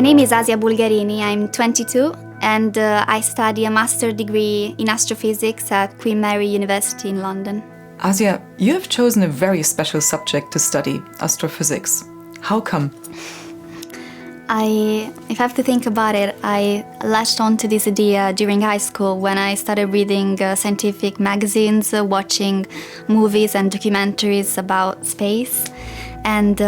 name is Asia Bulgarini. I'm 22 and I study a master's degree in astrophysics at Queen Mary University in London. Asia, you have chosen a very special subject to study, astrophysics. How come? If I have to think about it, I latched onto this idea during high school when I started reading scientific magazines, watching movies and documentaries about space, and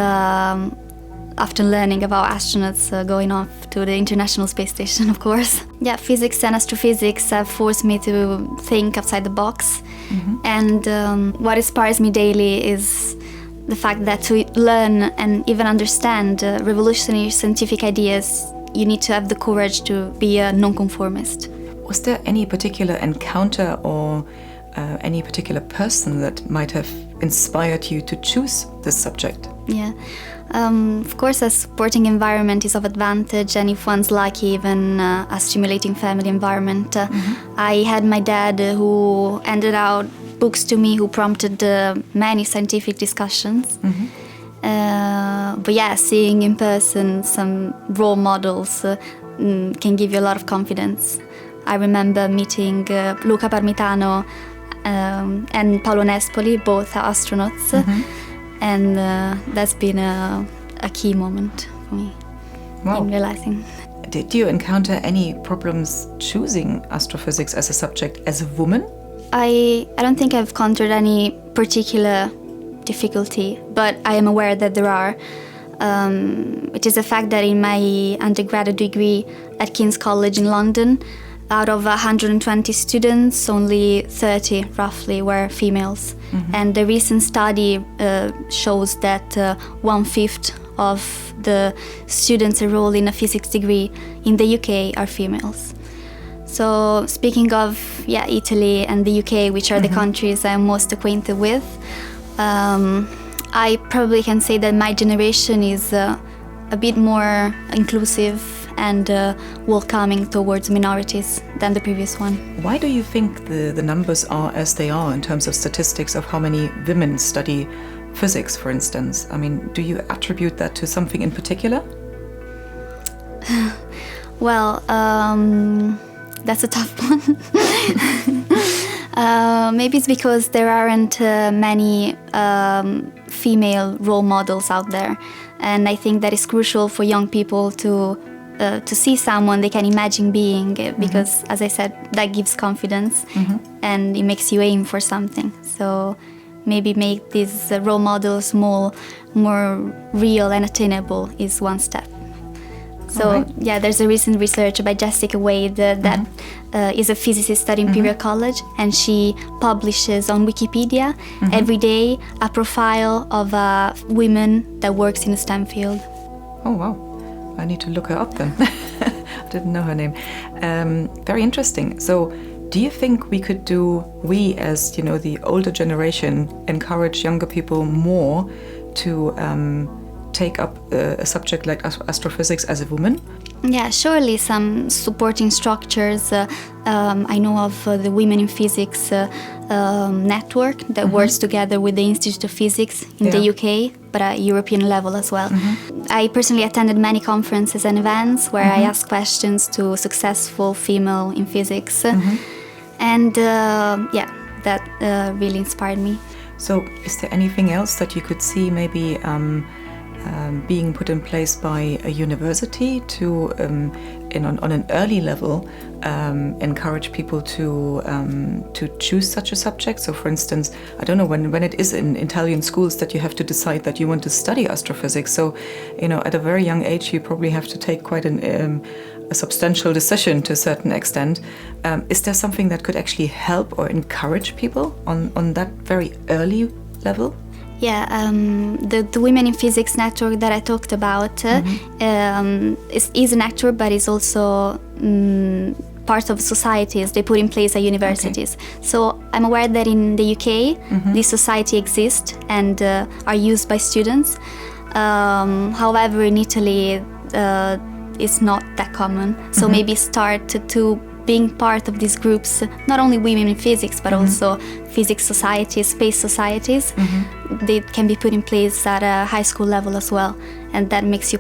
after learning about astronauts going off to the International Space Station, of course. Yeah, physics and astrophysics have forced me to think outside the box. Mm-hmm. And what inspires me daily is the fact that to learn and even understand revolutionary scientific ideas, you need to have the courage to be a nonconformist. Was there any particular encounter or any particular person that might have inspired you to choose this subject? Yeah, of course a supporting environment is of advantage, and if one's lucky, even a stimulating family environment. I had my dad who handed out books to me, who prompted many scientific discussions. But yeah, seeing in person some role models can give you a lot of confidence. I remember meeting Luca Parmitano and Paolo Nespoli, both astronauts, and that's been a key moment for me in realizing. Did you encounter any problems choosing astrophysics as a subject as a woman? I don't think I've encountered any particular difficulty, but I am aware that there are. It is a fact that in my undergraduate degree at King's College in London, out of 120 students, only 30 roughly were females. And the recent study shows that 1/5 of the students enrolled in a physics degree in the UK are females. So speaking of Italy and the UK, which are the countries I'm most acquainted with, I probably can say that my generation is a bit more inclusive and welcoming towards minorities than the previous one. Why do you think the numbers are as they are in terms of statistics of how many women study physics, for instance? I mean, do you attribute that to something in particular? Well, that's a tough one. Maybe it's because there aren't many female role models out there, and I think that is crucial for young people to see someone they can imagine being, because, as I said, that gives confidence and it makes you aim for something. So maybe make these role models more real and attainable is one step. So there's a recent research by Jessica Wade that is a physicist at Imperial College, and she publishes on Wikipedia every day a profile of a woman that works in the STEM field. Oh wow, I need to look her up then. I didn't know her name. Very interesting. So do you think we as the older generation, encourage younger people more to take up a subject like astrophysics as a woman? Yeah, surely some supporting structures. I know of the Women in Physics network that works together with the Institute of Physics in the UK, but at European level as well. I personally attended many conferences and events where I asked questions to successful female in physics. And that really inspired me. So is there anything else that you could see maybe being put in place by a university to, on an early level, encourage people to choose such a subject? So, for instance, I don't know, when it is in Italian schools that you have to decide that you want to study astrophysics. So, at a very young age, you probably have to take quite a substantial decision to a certain extent. Is there something that could actually help or encourage people on that very early level? Yeah, the Women in Physics network that I talked about is a network, but is also part of societies they put in place at universities. So I'm aware that in the UK, this society exists and are used by students. However, in Italy, it's not that common. So maybe start to being part of these groups, not only women in physics, but also physics societies, space societies, they can be put in place at a high school level as well. And that makes you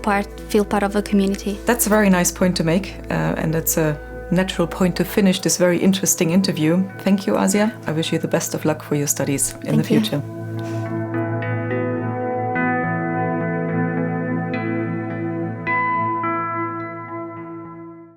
feel part of a community. That's a very nice point to make, and that's a natural point to finish this very interesting interview. Thank you, Asia. I wish you the best of luck for your studies in the future.